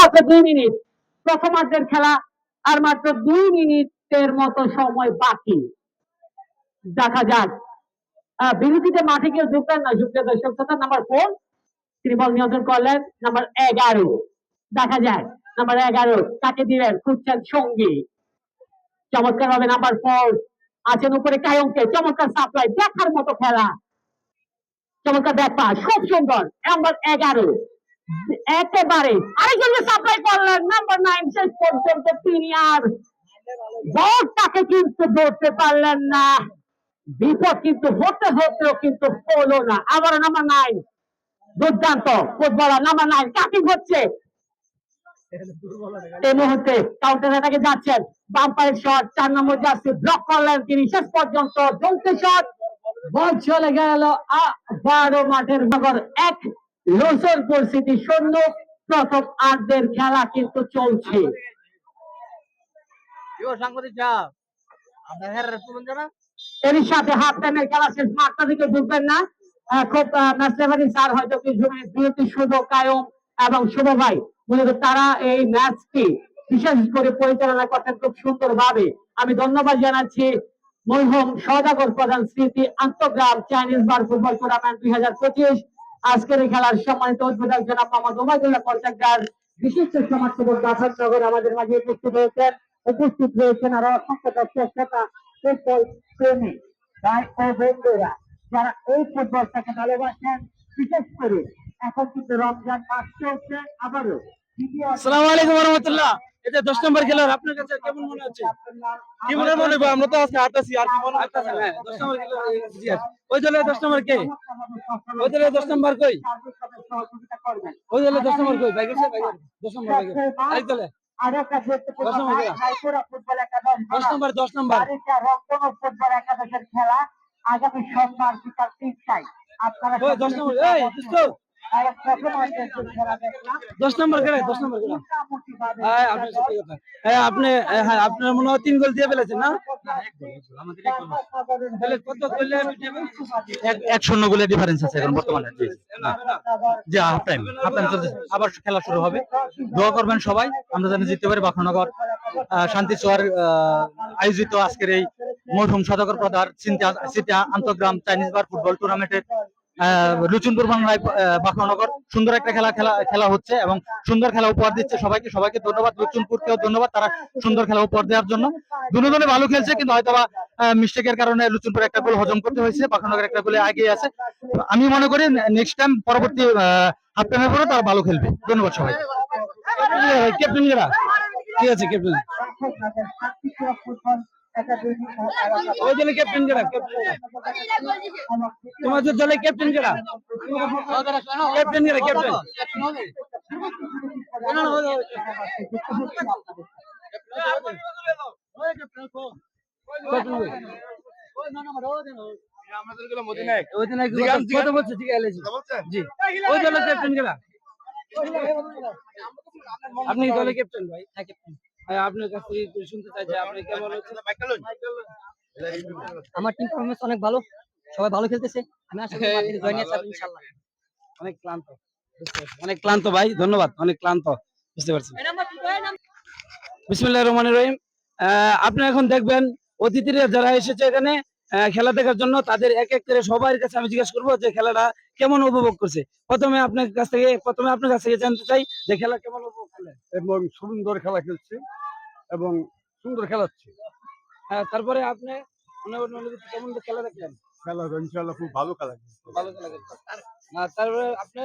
মাত্র 2 মিনিট, প্রথমার্ধের খেলা আর মাত্র 2 মিনিটের মতো সময় বাকি। দেখা যাক বিরতিতে মাঠে কেউ ঢুকলেন না, সুপ্রিয় দর্শক শ্রোতা। নাম্বার 4 তিনি বল নিয়ন্ত্রণ করলেন। নাম্বার 11 দেখা যায়, নাম্বার 11 তাকে দিলেন, খুঁজছেন সঙ্গী। চমৎকার ভাবে নাম্বার 4 আছেন উপরে কায়মকে, চমৎকার সাপ্লাই, দেখার মতো খেলা, চমৎকার ব্যাপার, খুব সুন্দর। নাম্বার 11 একেবারে আরেকজনকে সাপ্লাই করলেন, নাম্বার 9 শেষ পর্যন্ত তিনি আর বলটাকে কিন্তু ধরতে পারলেন না। বিপদ কিন্তু হতে হতেও কিন্তু হলো না। আবার নাম্বার 9 দুর্দান্ত ফুটবলার, নাম্বার 9 কাটিং হচ্ছে এই মুহূর্তে, কাউন্টার অ্যাটাকে যাচ্ছেন, বাম্পারের শট, 4 নম্বর জার্সি ব্লক করলেন তিনি। শেষ পর্যন্ত চলতে শট, বল চলে গেল আবারও মাঠের নগর 1, লসের পরিস্থিতি 0। প্রথম আর্ধের খেলা কিন্তু চলছে। এরই সাথে হাফ টাইমের খেলা শেষ, মাঠটা দিকে ঢুকবেন না। খুব ম্যাচ রেফারি স্যার হয়তো কিছু মিনিট বিরতি, শুভ, কায়ম এবং শুভ ভাই মূলত তারা এই ম্যাচটি বিশেষ করে পরিচালনা করতেন খুব সুন্দর ভাবে। আমি ধন্যবাদ জানাচ্ছি মরহুম সওদাগর প্রধান স্মৃতি আন্তঃগ্রাম চাইনিজ বার ফুটবল টুর্নামেন্ট 2025 আজকের এই খেলার সম্মানিত উদ্বোধক জনাব মোহাম্মদ ওবায়দুল্লাহ কন্ট্রাক্টর, বিশিষ্ট সমাজসেবক জাফরনগর আমাদের মাঝে উপস্থিত রয়েছেন আরো অসংখ্য দর্শক শ্রোতা, ফুটবল প্রেমী ভাই ও বন্ধুরা যারা এই ফুটবলটাকে ভালোবাসেন। বিশেষ করে এখন কিন্তু রমজান মাস চলছে আবারও। আসসালামু আলাইকুম ওয়া রাহমাতুল্লাহ। এটা 10 নম্বর খেলোয়াড়, আপনার কাছে কেমন মনে হচ্ছে? কি মনে হবে? আমরা তো আজকে হাঁটাছি, আর কি মনে হচ্ছে? হ্যাঁ 10 নম্বর খেলোয়াড়। ওই দলে 10 নম্বর কে? ওই দলে 10 নম্বর কই? ওই দলে 10 নম্বর কই? ভাই গেছে, ভাই 10 নম্বর ভাই গেছে। আরেক দলে 10 নম্বর খেলা। 10 নম্বর ফুটবল একাদশের খেলা আগামী সোমবার বিকাল 3টায়। আপনারা 10 নম্বর, এই দোস্ত 10 নম্বর খেলা, 10 নম্বর খেলা। হ্যাঁ আপনি সত্যি কথা। হ্যাঁ আপনি, হ্যাঁ আপনার মনে হয় 3 গোল দিয়ে ফেলেছেন না? তাহলে কত গোলে? 1-0 গোলের ডিফারেন্স আছে এখন বর্তমানে। জি হাফ টাইম চলছে, আবার খেলা শুরু হবে। দোয়া করবেন সবাই আমরা যেন জিততে পারি। বাখনগর শান্তি চোয়ার আয়োজিত আজকের এই মরহুম সওদাগর প্রধান সিটি আন্তঃগ্রাম চাইনিজ বার ফুটবল টুর্নামেন্টের লুচুনপুর বাখনগর সুন্দর একটা খেলা হচ্ছে এবং সুন্দর খেলা উপহার দিচ্ছে সবাইকে ধন্যবাদ। লুচুনপুরকেও ধন্যবাদ, তারা সুন্দর খেলা উপহার দেওয়ার জন্য। দুজনে ভালো খেলছে, কিন্তু হয়তোবা মিস্টেকের কারণে লুচুনপুর একটা গোল হজম করতে হয়েছে, বাখনগর একটা গোলে এগিয়ে আছে। আমি মনে করি নেক্সট টাইম পরবর্তী হাফ টাইমের পরে তারা ভালো খেলবে। ধন্যবাদ সবাই। ক্যাপ্টেন যারা ঠিক আছে, ক্যাপ্টেন ওই দলে ক্যাপ্টেন যারা, তোমাদের দলে ক্যাপ্টেন যারা, ক্যাপ্টেন যারা, ক্যাপ্টেন আপনি দলে ক্যাপ্টেন ভাই, আপনার কাছ থেকে শুনতে চাই যে আপনি কেমন হচ্ছে? আমার টিম পারফরম্যান্স অনেক ভালো, সবাই ভালো খেলতেছে। আমি আশা করি মাঠে জয় নিয়ে যাবো ইনশাআল্লাহ। অনেক ক্লান্ত, অনেক ক্লান্ত ভাই, ধন্যবাদ, অনেক ক্লান্ত, বুঝতে পারছি। বিসমিল্লাহির রহমানির রহিম। আপনি এখন দেখবেন অতিথিরা যারা এসেছে এখানে খেলা দেখার জন্য, তাদের এক এক করে সবার কাছে আমি জিজ্ঞেস করবো যে খেলাটা কেমন উপভোগ করছে। প্রথমে আপনার কাছ থেকে জানতে চাই যে খেলা কেমন উপভোগ করলেন। এবং সুন্দর খেলা খেলছে এবং সুন্দর খেলাচ্ছে। তারপরে আপনি কেমন খেলা দেখলেন? খেলা ইনশাআল্লাহ খুব ভালো খেলা খেলছে। ভালো খেলা খেলছে। তারপরে আপনি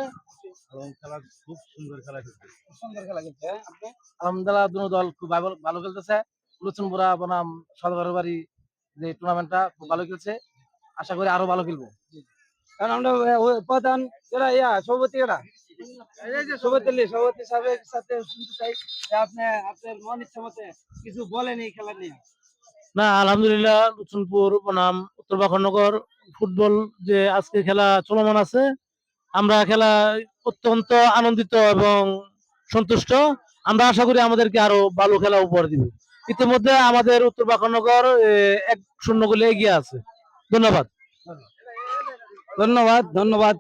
এবং খেলা খুব সুন্দর খেলা খেলছে। সুন্দর খেলা খেলছে। আপনি আলহামদুলিল্লাহ দুনো দল খুব ভালো খেলতেছে। লুচনপুরা বনাম সদগরের বাড়ি যে টুর্নামেন্টটা খুব ভালো খেলছে, আশা করি আরো ভালো খেলবো। কারণ আমরা প্রধান যারা সভাপতি সাহেবের সাথে শুনতে চাই যে আপনি আপনার মন ইচ্ছা মতে কিছু বলেন এই খেলা নিয়ে। না আলহামদুলিল্লাহ লুচনপুর বনাম উত্তর বাখনগর ফুটবল যে আজকে খেলা চলমান আছে, আমরা খেলা অত্যন্ত আনন্দিত এবং সন্তুষ্ট। আমরা আশা করি আমাদেরকে আরো ভালো খেলা উপহার দিবে। ইতিমধ্যে আমাদের উত্তর বাখনগর 1-0 গোলে এগিয়ে আছে। ধন্যবাদ। ধন্যবাদ ধন্যবাদ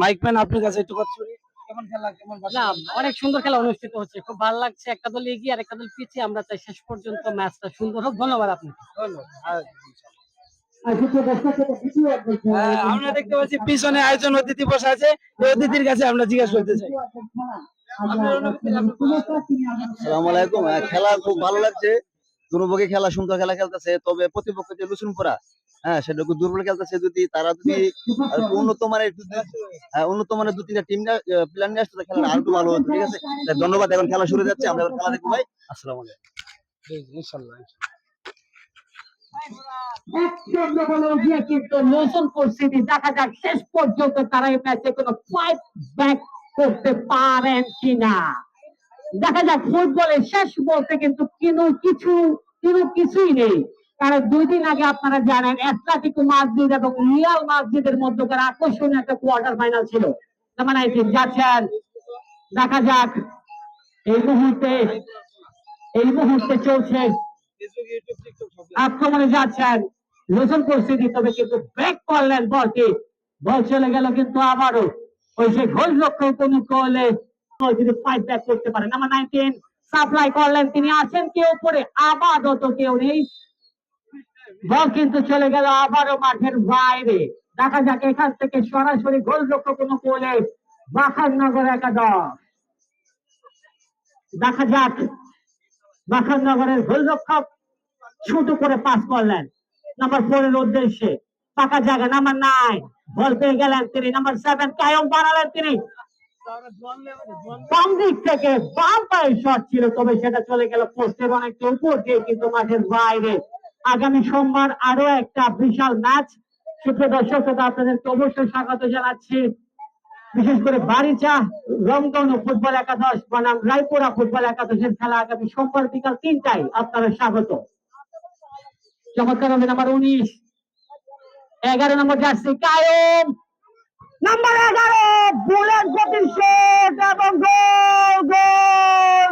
মাইকম্যান, আপনার কাছে একটু কথা শুনি। কেমন খেলা কেমন না, অনেক সুন্দর খেলা অনুষ্ঠিত হচ্ছে, খুব ভালো লাগছে। একটা দল এগিয়ে আর একটা দল পিছিয়ে, আমরা চাই শেষ পর্যন্ত ম্যাচটা সুন্দর হোক। ধন্যবাদ আপনাকে। আমরা দেখতে পাচ্ছি পিছনে একজন অতিথি বসে আছে, এই অতিথির কাছে আমরা জিজ্ঞাসা করতে চাই। আসসালামু আলাইকুম। খেলা খুব ভালো লাগছে, দুর্বকে খেলা সুন্দর খেলা খেলতেছে, তবে প্রতিপক্ষ যে লুসুনপুরা, হ্যাঁ সেটা খুব দুর্বল খেলতেছে। যদি তারা যদি আর একটু উন্নত মানের দু তিনটা টিম প্ল্যান নিয়ে আসতে খেলা আর একটু ভালো হতো। ঠিক আছে, তাই ধন্যবাদ। এখন খেলা শুরু হয়ে যাচ্ছে, আমরা এখন খেলা দেখবো ভাই। আসসালামু আলাইকুম। ইনশাআল্লাহ। একদম বলে গিয়ে কিন্তু নতুন পরিস্থিতি দেখা যাক শেষ পর্যন্ত তারা এই ম্যাচে কোনো ফাইট ব্যাক করতে পারেন কিনা। দেখা যাক ফুটবলের শেষ বলতে কিন্তু কিছুই নেই। কারণ 2 দিন আগে আপনারা জানেন অ্যাটলেটিকো মাদ্রিদ এবং রিয়াল মাদ্রিদের মধ্যকার আকর্ষণীয় একটা কোয়ার্টার ফাইনাল ছিল। মানে যাচ্ছেন, দেখা যাক এই মুহূর্তে চলছে আক্রমণে যাচ্ছেন নতুন পরিস্থিতি, তবে কিন্তু ব্রেক করলেন বলটি, বল চলে গেল কিন্তু আবারও ওই যে গোল রক্ষক কোনো করলে যদি ফাইট ব্যাক করতে পারে। নাম্বার 19 সাপ্লাই করলেন, তিনি আছেন কেউ উপরে, আপাতত কেউ নেই, বল কিন্তু চলে গেল আবারও মাঠের বাইরে। দেখা যাক এখান থেকে সরাসরি গোল রক্ষক কোনো করলে বাখারনগর একাদশ। দেখা যাক বাখারনগরের গোলরক্ষক ছোট করে পাস করলেন নাম্বার 4 এর উদ্দেশ্যে, ফাঁকা জায়গা। নাম্বার 9 বল পেয়ে গেলেন তিনি, নাম্বার 7 কায়ম বাড়ালেন তিনি, বাম দিক থেকে বাম পায়ের শট ছিল, তবে সেটা চলে গেল পোস্টের অনেকটা উপর দিয়ে, কিন্তু মাঠের বাইরে। আগামী সোমবার আরো একটা বিশাল ম্যাচ। সুপ্রিয় দর্শক, আপনাদেরকে অবশ্যই স্বাগত জানাচ্ছি, বিশেষ করে বারিচা রংধনু ফুটবল একাদশ বনাম রায়পুরা ফুটবল একাদশের খেলা আগামী সোমবার বিকাল 3টায়। আপনারা স্বাগত। চমৎকার হবে নাম্বার 19, 11 নম্বর জার্সি কায়ম, নাম্বার 11 বুলেট গতির শট এবং গোল।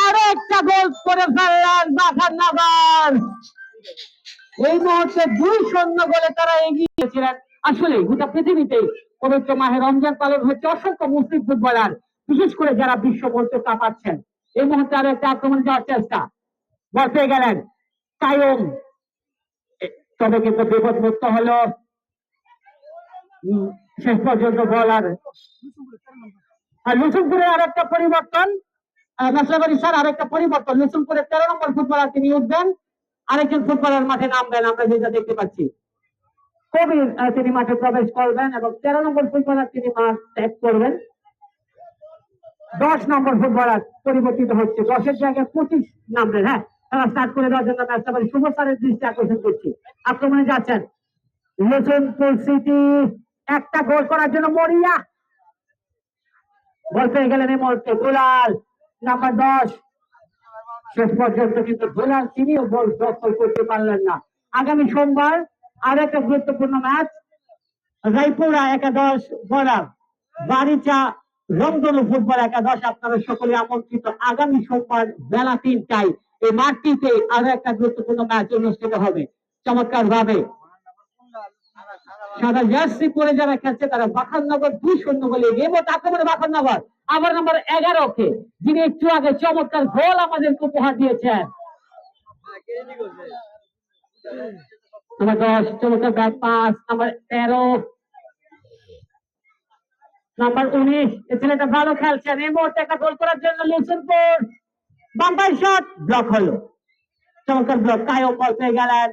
আরো একটা গোল করে ফেললেন বাখারনগর। এই মুহূর্তে 2-0 গোলে তারা এগিয়ে ছিলেন। আসলে গোটা পৃথিবীতে পবিত্র মাহে রমজান পালন হচ্ছে, অসংখ্য মুসলিম ফুটবলার বিশেষ করে যারা বিশ্বমঞ্চ কাঁপাচ্ছেন। এই মুহূর্তে আরো একটা আক্রমণ যাওয়ার চেষ্টা, বল পেয়ে গেলেন কায়ম, তবে কিন্তু বিপদ মুক্ত হলো শেষ পর্যন্ত বল। আর লুসুমপুরের আরেকটা পরিবর্তন, মেসলাবাড়ি স্যার আরেকটা পরিবর্তন, লুসুমপুরের 13 নম্বর ফুটবলার তিনি উঠবেন, আরেকজন ফুটবলার মাঠে নামবেন, আমরা যেটা দেখতে পাচ্ছি কবির তিনি মাঠে প্রবেশ করবেন এবং 13 নম্বর ফুটবলার তিনি মাঠ ত্যাগ করবেন। 10 নম্বর ফুটবলার পরিবর্তিত হচ্ছে, 10-এর জায়গায় 25 নামবেন। হ্যাঁ, তারা স্টার্ট করে দেওয়ার জন্য মেসলাবাড়ি শুভ স্যারের দৃষ্টি আকর্ষণ করছি। আক্রমণে যাচ্ছেন লুসুমপুর সিটি, একটা গোল করার জন্য মরিয়া, বল পেয়ে গেলেন এই মুহূর্তে দুলাল, নাম্বার 10। শেষ পর্যন্ত কিন্তু দুলাল তিনিও বল দখল করতে পারলেন না। আগামী সোমবার আর একটা গুরুত্বপূর্ণ ম্যাচ, রায়পুরা একাদশ বনাম বারিচা রংধনু ফুটবল একাদশ। আপনারা সকলে আমন্ত্রিত, আগামী সোমবার বেলা 3টায় এই মাঠটিতে আরো একটা গুরুত্বপূর্ণ ম্যাচ অনুষ্ঠিত হবে চমৎকার ভাবে। সাদা জার্সি পরে যারা খেলছে তারা বাখারনগর 2-0 গোলে এগিয়ে। আক্রমণে বাখারনগর আবার নাম্বার 11কে, যিনি একটু আগে চমৎকার গোল আমাদেরকে উপহার দিয়েছেন, নাম্বার 10 চমৎকার ব্যাক পাস, নাম্বার 13, নাম্বার 19 এই ছেলেটা ভালো খেলছেন। এই মুহূর্তে একটা গোল করার জন্য লুসুমপুর, বাম্পার শট ব্লক হলো, চমৎকার ব্লক। কায়ম বল পেয়ে গেলেন,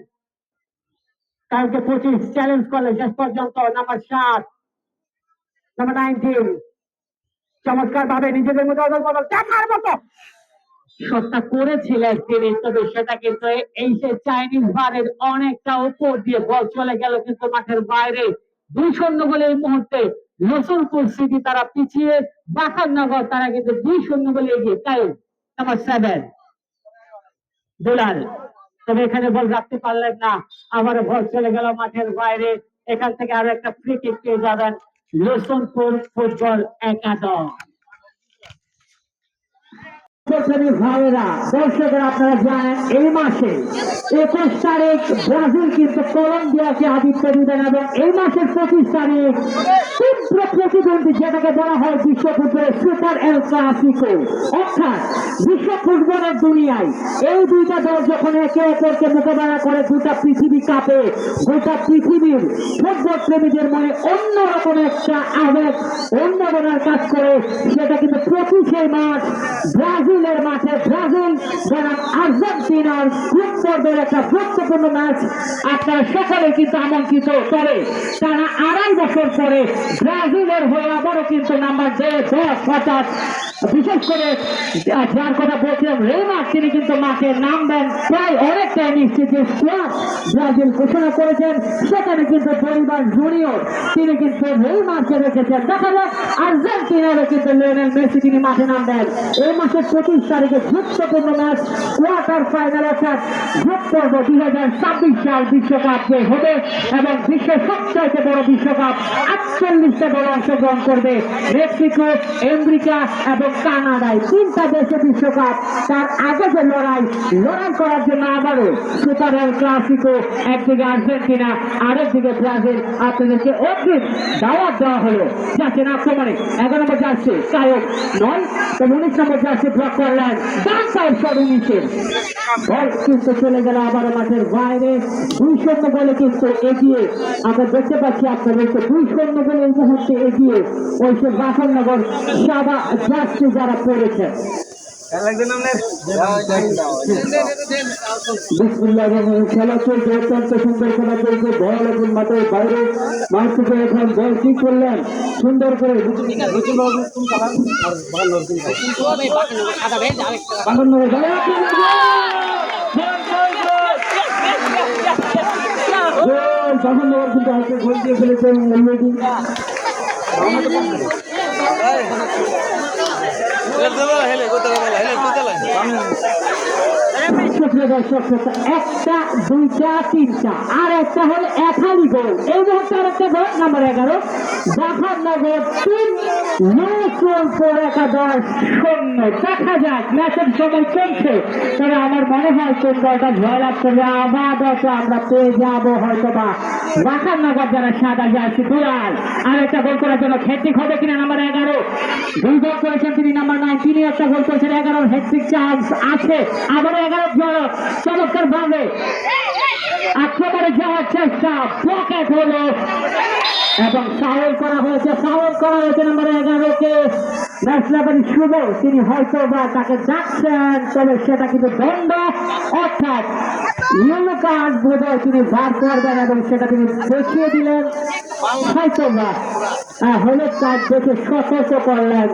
কালকে 25 চ্যালেঞ্জ করলে শেষ পর্যন্ত নাম্বার 7, নাম্বার 19 চমৎকার ভাবে নিজেদের মধ্যে অদল বদল দেখার মতো শটটা করেছিলেন তিনি, তবে সেটা কিন্তু এই যে চাইনিজ বারের অনেকটা উপর দিয়ে বল চলে গেল কিন্তু মাঠের বাইরে। 2-0 গোলে এই মুহূর্তে লুসুমপুর সিটি তারা পিছিয়ে, বাখারনগর তারা কিন্তু 2-0 গোলে এগিয়ে। কায়ম নাম্বার 7 দুলাল, তবে এখানে বল রাখতে পারলেন না, আবার বল চলে গেল মাঠের বাইরে। এখান থেকে আরো একটা ফ্রি কিক পেয়ে যাবেন লুসুমপুর ফুটবল একাদশ। প্রেমী ভাইয়েরা, দর্শকরা, আপনারা জানেন এই মাসে 21 তারিখ ব্রাজিল কিন্তু কলম্বিয়াকে আদিত্য দিবেন এবং এই মাসের 25 তারিখ তীব্র প্রতিদ্বন্দ্বী যেটাকে বলা হয় বিশ্ব ফুটবলের সুপার এল ক্লাসিকো, অর্থাৎ বিশ্ব ফুটবলের দুনিয়ায় এই দুইটা দল যখন একে অপরকে মোকাবেলা করে গোটা পৃথিবী কাঁপে, গোটা পৃথিবীর ফুটবল প্রেমীদের মনে অন্যরকম একটা আবেগ অন্যজনের কাজ করে। সেটা কিন্তু 25 মার্চ ব্রাজিলের মাঠে ব্রাজিল বনাম আর্জেন্টিনার গ্রুপ পর্বের একটা গুরুত্বপূর্ণ ম্যাচ। আপনারা সকলে কিন্তু আমন্ত্রিত। তবে তারা 2.5 বছর পরে ব্রাজিলের হয়ে আবারও কিন্তু নাম্বার 10 অর্থাৎ বিশেষ করে যার কথা বলছিলাম রেমার, তিনি কিন্তু মাঠে নামবেন প্রায় অনেকটাই নিশ্চিত। যে স্কোয়াড ব্রাজিল ঘোষণা করেছেন সেখানে কিন্তু পরিবার জুনিয়র তিনি কিন্তু রেমারকে রেখেছেন। দেখা যাক আর্জেন্টিনারও কিন্তু লিওনেল মেসি তিনি মাঠে নামবেন। এই মাসের 25 তারিখে গুরুত্বপূর্ণ ম্যাচ, কোয়ার্টার ফাইনাল অর্থাৎ গ্রুপ পর্ব 2026 সাল বিশ্বকাপ যে হবে এবং বিশ্বের সবচাইতে বড় বিশ্বকাপ 48টা দল অংশগ্রহণ করবে। মেক্সিকো, আমেরিকা এবং কানাডায় 3টা দেশে বিশ্বকাপ। তার আগে যে লড়াই করার জন্য আবারও সুপার এল ক্লাসিকো, একদিকে আর্জেন্টিনা আরেকদিকে ব্রাজিল, আপনাদেরকে অগ্রিম দাওয়াত দেওয়া হলো। যাচ্ছেন আক্রমণে 11 নম্বর জার্সি কায়ক নয়, তো 19 নম্বর জার্সি ব্লক করলেন ডান সাইড শট 19 বল কিন্তু চলে গেল আবারও মাঠের বাইরে। 2-0 বলে কিন্তু এগিয়ে আমরা দেখতে পাচ্ছি আপনাদেরকে 2-0 বলে এই মুহূর্তে এগিয়ে ওই সে বাসননগর সাদা জার্সি যারা পড়েছে। খেলা চলছে, অত্যন্ত সুন্দর খেলা চলছে। বল এখন মাঠের বাইরে, মাঠ থেকে এখন বল কি করলেন সুন্দর করে বাসননগর কিন্তু হাতে গোল দিয়ে ফেলেছেন অলরেডি। একটা, দুইটা, তিনটা, আর একটা হল একালি গোল। এই মুহূর্তে আর একটা গোল নাম্বার 11 জাফরনগর 3 নৌসুলপুর একাদশ 0। দেখা যাক ম্যাচের সময় চলছে, তবে আমার মনে হয় কোন দলটা জয়লাভ করবে আপাতত আমরা পেয়ে যাবো হয়তো বা জাফরনগর যারা সাদা জার্সি দুলাল। আর একটা গোল করার জন্য হ্যাট্রিক হবে কিনা নাম্বার 11, 2 গোল করেছেন তিনি নাম্বার 9, তিনি একটা গোল করেছেন 11 হ্যাট্রিক চান্স আছে। আবার 11 চমৎকার ভাবে একেবারে যাওয়ার চেষ্টা, পকেট হলো এবং ফাউল করা হয়েছে নাম্বার 11-কে। ম্যাচ রেফারি শুভ তিনি হয়তো বা তাকে ডাকছেন, তবে সেটা কিন্তু দণ্ড অর্থাৎ ইয়েলো কার্ড বোধহয় তিনি বার করবেন এবং সেটা তিনি দেখিয়ে দিলেন। হয়তো বা হলুদ কার্ড দেখে সতর্ক করলেন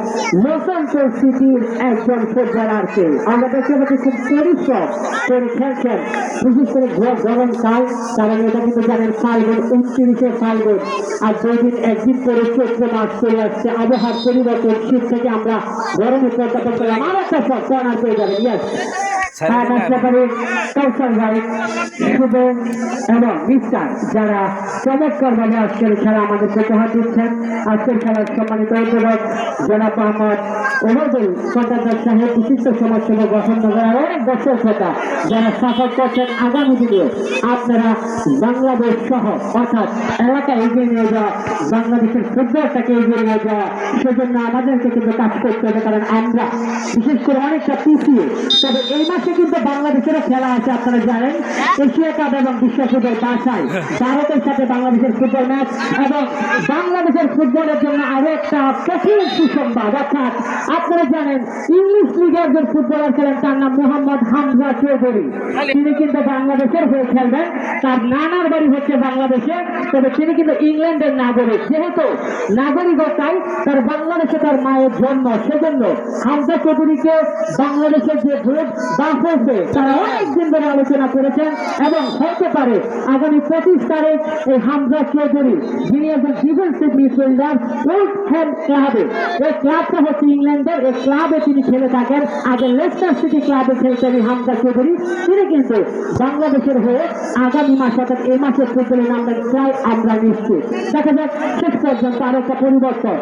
লোসানপুর সিটির একজন ফুটবলারকে। আমরা দেখতে পাচ্ছি খুব পরিশ্রম করে খেলছেন, বিশেষ করে গরমকাল, কারণ এটা কিন্তু জানেন ফাল্গুন 29 ফাল্গুন, আর 2 দিন একদিন করে 14 মাস চলে আসছে। আবহাওয়ার পরিবর্তন, শীত থেকে আমরা গরমে প্রত্যাপন করলাম। আর একটা সব কর্নার পেয়ে যাবেন। ইয়াস কৌশল ভাই, শুভ এবং মিস্টার যারা চমৎকার ভাবে আজকের খেলা আমাদের উপহার দিচ্ছেন। আজকের খেলার সম্মানিত উদ্বোধক জনাব মোহাম্মদ ওবায়দুল কন্ট্রাক্টর সাহেব, বিশিষ্ট সমাজসেবক বসন্তনগর, আর অনেক বছর কথা যারা সাপোর্ট করছেন। আগামী দিনে আপনারা বাংলাদেশ সহ অর্থাৎ এলাকা এগিয়ে নিয়ে যাওয়া, বাংলাদেশের ফুটবলটাকে এগিয়ে নিয়ে যাওয়া, সেজন্য আমাদেরকে কিন্তু কাজ করতে হবে, কারণ আমরা বিশেষ করে অনেকটা পিছিয়ে। তবে এই মাসে কিন্তু বাংলাদেশেরও খেলা আছে, আপনারা জানেন এশিয়া কাপ এবং বিশ্ব ফুটবল বাসায় ভারতের সাথে বাংলাদেশের ফুটবল ম্যাচ। এবং বাংলাদেশের ফুটবলের জন্য আরো একটা কঠিন সুসংবাদ, অর্থাৎ আপনারা জানেন ইংলিশ লিগের একজন ফুটবলার খেলেন, তার নাম মোহাম্মদ হামজা চৌধুরী। তিনি কিন্তু বাংলাদেশের হয়ে খেলবেন, তার নানার বাড়ি হচ্ছে বাংলাদেশে, তবে তিনি কিন্তু ইংল্যান্ডের নাগরিক। যেহেতু নাগরিকতায় তার বাংলাদেশে তার মায়ের জন্ম, সেজন্য হামজা চৌধুরীকে বাংলাদেশের যে ভোট বাফেছে তারা অনেকদিন ধরে আলোচনা করেছেন এবং হতে পারে আগামী 25 তারিখ এই হামজা চৌধুরী, যিনি একজন ডিফেন্সিভ মিডফিল্ডার, উইলহ্যাম ক্লাবে, এই ক্লাবটা হচ্ছে ইংল্যান্ডের, এই ক্লাবে তিনি খেলে থাকেন। আগে লেস্টার সিটি ক্লাবে খেলছেন হামজা চৌধুরী, তিনি কিন্তু বাংলাদেশের হয়ে আগামী মাস অর্থাৎ এই মাসের ফুটবলে নামবেন প্রায় আমরা নিশ্চিত। দেখা যাক শেষ পর্যন্ত আরো একটা পরিবর্তন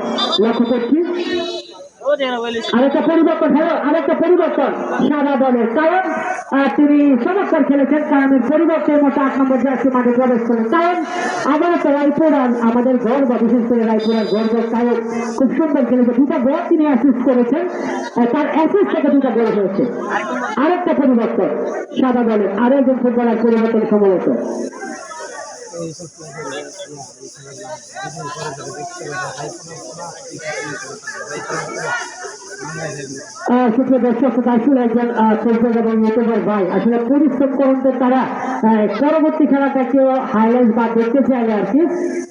লক্ষ্য করছি। আরেকটা পরিবর্তন হলো, আরেকটা পরিবর্তন সাদা দলের কারণ তিনি চমৎকার খেলেছেন, কারণের পরিবর্তনের মতো 8 নম্বর জার্সি মাঠে প্রবেশ করেন। কারণ আমাদের তো রায়পুর আর আমাদের গর্ব, বিশেষ করে রায়পুরের গর্ব কারণ খুব সুন্দর খেলেছে, 2টা গোল তিনি অ্যাসিস্ট করেছেন, তার অ্যাসিস্ট থেকে 2টা গোল হয়েছে। আরেকটা পরিবর্তন সাদা দলের আরেকজন ফুটবলার পরিবর্তন সম্ভবত সুপ্রিয় দর্শক, আসলে একজন ফেসবুক এবং ইউটিউবার ভাই আসলে পরিশ্রম করেন তো তারা পরবর্তী খেলাটাকেও হাইলাইট বা দেখতে চাইলে আর কি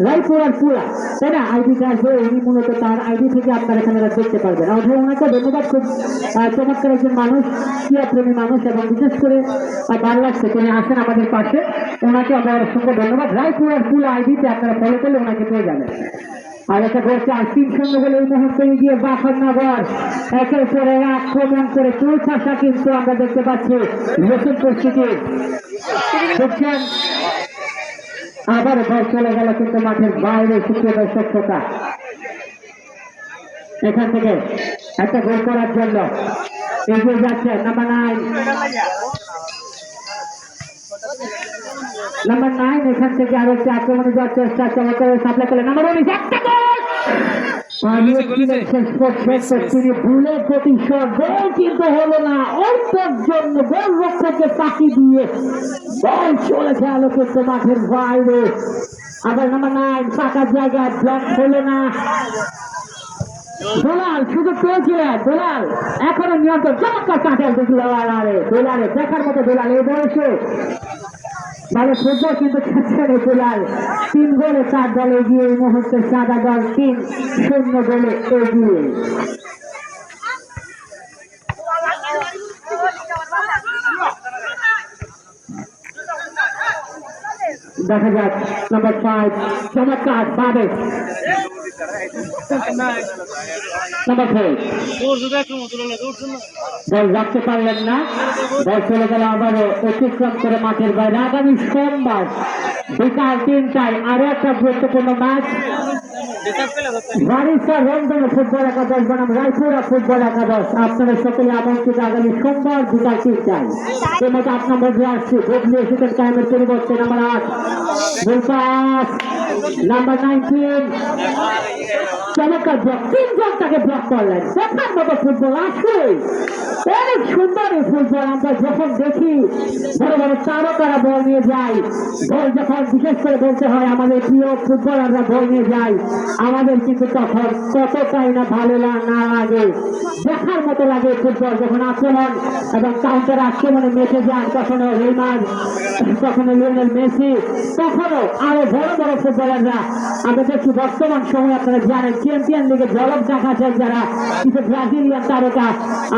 রায়পুর আর পুরা, তাই না? আইডিটা আসবে, উনি মূলত তার আইডি থেকে আপনারা এখানে দেখতে পারবেন। আর ওনাকে ধন্যবাদ, খুব চমৎকার একজন মানুষ, ক্রীড়াপ্রেমী মানুষ, এবং বিশেষ করে ভালো লাগছে তিনি আসেন আমাদের পাশে, ওনাকে আমরা অসংখ্য ধন্যবাদ। রায়পুর আর পুরা আইডিতে আপনারা ফলো করলে ওনাকে পেয়ে যাবেন। আর একটা করছে আর 3-0 বলে এই মুহূর্তে গিয়ে বাখরনগর একের পরে আক্রমণ করে চৌথাশা, কিন্তু আমরা দেখতে পাচ্ছি নতুন পরিস্থিতি দেখছেন আবার বল চলে গেল কিন্তু মাঠের বাইরে। সুপ্রিয় দর্শক শ্রোতা, এখান থেকে একটা গোল করার জন্য এগিয়ে যাচ্ছে নাম্বার 9 এখান থেকে আরো একটা আক্রমণে যাওয়ার চেষ্টা, চমৎকার সাপ্লাই করে নাম্বার 19 একটা গোল। তিনি ভুলে প্রতিশোধ, গোল কিন্তু হলো না, অল্পের জন্য গোল রক্ষককে ফাঁকি দিয়ে বল চলে গেল কিন্তু মাঠের বাইরে। আবার নাম্বার 9 ফাঁকা জায়গায় ব্লক হলো না। দোলাল সুযোগ পেয়েছিলেন, দোলাল এখনো নিয়ন্ত্রণ, চমৎকার কাটাল দোলারে দেখার মতো। দোলাল এই বয়সে ভালো ফুটবল কিন্তু খেলছেন দোলাল। 3 গোলে 4 দল এগিয়ে এই মুহূর্তে সাদা দল 3-0 গোলে এগিয়ে। দেখা যাক নাম্বার 5 চমৎকার বাবে নাম্বার 4 বল রাখতে পারলেন না, বল চলে গেল আবারও অতিক্রম করে মাঠের বাইরে। আগামী সোমবার বিকাল 3টায় আরো একটা গুরুত্বপূর্ণ ম্যাচ, বারিশা রংধন ফুটবল একাদশ বনাম রায়পুরা ফুটবল একাদশ। আপনারা সকলে আমন্ত্রিত আগামী সোমবার বিকাল 3টায়। এর মধ্যে 8 নম্বর আসছে বদলি এসেছেন টাইমের পরিবর্তে নাম্বার 8 গোলপাস নাম্বার 19 চমৎকার ব্লক, 3 জন তাকে ব্লক করলেন। দেখার মতো ফুটবল, আসলে অনেক সুন্দর এই ফুটবল। আমরা যখন দেখি বড় বড় তারকারা বল নিয়ে যায়, বল যখন বিশেষ করে বলতে হয় আমাদের প্রিয় ফুটবলাররা বল নিয়ে যায়, আমাদের কিন্তু তখন কতটাই না ভালো না লাগে। দেখার মতো লাগে ফুটবল যখন আক্রমণ এবং কাউন্টার আক্রমণে মেতে যান, কখনো নেইমার, কখনো লিওনেল মেসি, কখনো আরো বড় বড় ফুটবলাররা। আমরা দেখছি বর্তমান সময়ে আপনারা জানেন চ্যাম্পিয়ন লিগে জলক দেখাচ্ছেন যারা কিছু ব্রাজিলিয়ান তারকা,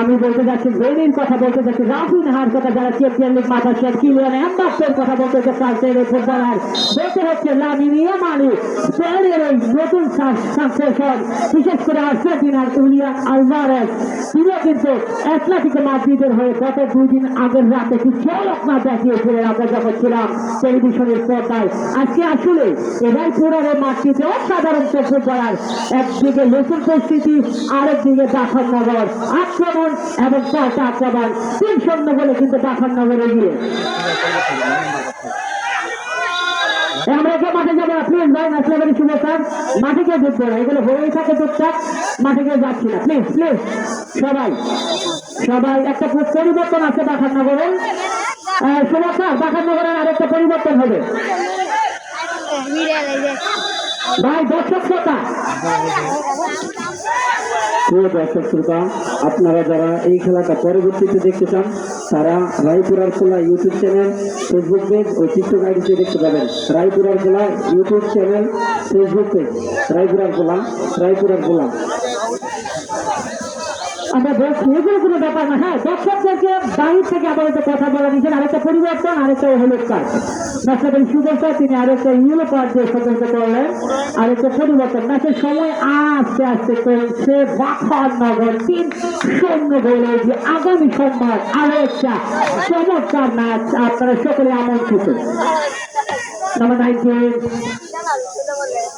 আমি বলতে যাচ্ছি বেনির কথা বলতে যাচ্ছি, রাফিনহার কথা, যারা চ্যাম্পিয়ন লিগ মাতাচ্ছেন, কিলিয়ান এমবাপ্পের কথা বলতে হচ্ছে, ফ্রান্সের এই ফুটবলার বলতে হচ্ছে লামিন ইয়ামাল, স্পেনের এই নতুন সেনসেশন, বিশেষ করে আর্জেন্টিনার জুলিয়ান আলভারেজ, তিনি কিন্তু অ্যাটলেটিকো মাদ্রিদের হয়ে গত 2 দিন আগের রাতে কি ঝলক না দেখিয়েছিলেন আমরা যখন ছিলাম টেলিভিশনের পর্দায়। আজকে আসলে এরাই পুরানো মাঠটিতে অসাধারণ ফুটবলার, একদিকে নতুন পরিস্থিতি, আরেকদিকে বাখরনগর আক্রমণ এবং 4টা আক্রমণ 3-0 বলে কিন্তু বাখরনগরে গিয়ে আমরা যে মাঠে যাবো না, প্লিজ ভাই আসলে শুভেচ্ছা, মাঠে গিয়ে ঢুকবো না, এগুলো হয়েই থাকে টুকটাক, মাঠে গিয়ে যাচ্ছি না, প্লিজ প্লিজ সবাই সবাই। একটা পরিবর্তন আছে বাখরনগরের, শুভেচ্ছা বাখরনগরের আরেকটা পরিবর্তন হবে ভাই। দর্শক শ্রোতা, প্রিয় দর্শক শ্রোতা, আপনারা যারা এই খেলাটা পরবর্তীতে দেখতে চান তারা রায়পুরার খোলা ইউটিউব চ্যানেল, ফেসবুক পেজ ও টিকটক আইডিতে দেখতে পাবেন। রায়পুরার খোলা ইউটিউব চ্যানেল, ফেসবুক পেজ রায়পুরার খোলা। আমরা বলছি এগুলো কোনো ব্যাপার না। হ্যাঁ, দর্শকদেরকে বাইরে থেকে আবার একটা কথা বলা নিচ্ছেন, আরেকটা পরিবর্তন, আরেকটা হলুদ কার্ড। দর্শকের শুভেচ্ছা, তিনি আরেকটা ইউলো কার্ড দিয়ে সতর্ক করলেন, আরেকটা পরিবর্তন। ম্যাচের সময় আস্তে আস্তে কমছে, বাখরনগর 3-0 গোলে যে আগামী সোমবার আরো একটা চমৎকার ম্যাচ। আপনারা সকলে আমন্ত্রিত। নাম্বার 19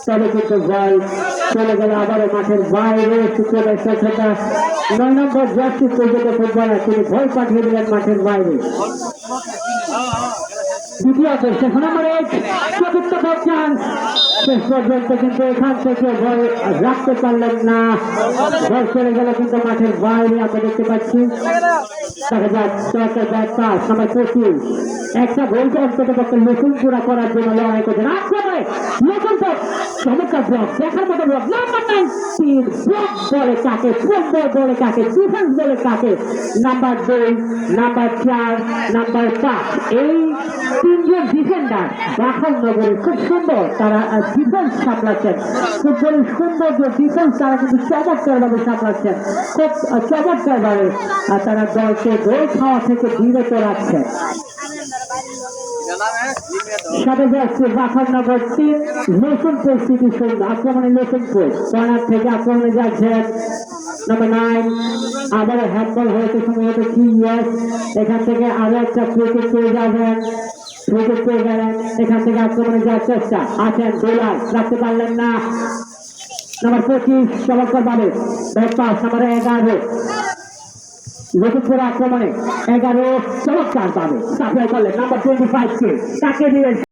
তবে কিন্তু বল চলে গেল আবারও মাঠের বাইরে চলে এসেছে 9 নম্বর জার্সি পর্যন্ত ফুটবলার তিনি বল পাঠিয়ে দিলেন মাঠের বাইরে দ্বিতীয় শেষ নম্বর 1 চতুর্থ চান্স শেষ পর্যন্ত কিন্তু এখান থেকে বল রাখতে পারলেন না বল চলে গেল কিন্তু মাঠের বাইরে আমরা দেখতে পাচ্ছি দেখা যাক চলতে ব্যাট পাস নাম্বার 25 একটা গোলকে অন্তত পক্ষে নতুন পুরা করার জন্য লড়াই করছেন আক্রমণে নতুন চমৎকার ব্লক দেখার মতো ব্লক নাম্বার 19 ব্লক বলে কাকে ফুটবল বলে কাকে ডিফেন্স বলে কাকে নাম্বার 2 নাম্বার 4 নাম্বার 5 এই তিনজন ডিফেন্ডার বাখনগরে খুব সুন্দর তারা ডিফেন্স সামলাচ্ছেন ফুটবলের সুন্দর যে ডিফেন্স তারা কিন্তু চমৎকার ভাবে সামলাচ্ছেন খুব চমৎকার ভাবে তারা দলকে গোল খাওয়া থেকে বিরত রাখছেন সাথে যাচ্ছে বাখনগর 3 নতুন পরিস্থিতি সুন্দর আক্রমণে নতুন কোচ কর্নার থেকে আক্রমণে যাচ্ছেন নাম্বার 9 আবার হ্যান্ডবল হয়েছে সম্ভবত সিএস এখান থেকে আরো একটা ক্রিকেট পেয়ে যাবেন ক্রিকেট পেয়ে গেলেন এখান থেকে আক্রমণে যাওয়ার চেষ্টা আছেন দোলার রাখতে পারলেন না নাম্বার 25 চমৎকার ভাবে ব্যাট পাস নাম্বার 11 লক্ষ্মীপুর আক্রমণে 11 চমৎকার ভাবে সাপ্লাই করলেন নাম্বার 25 কে তাকে দিলেন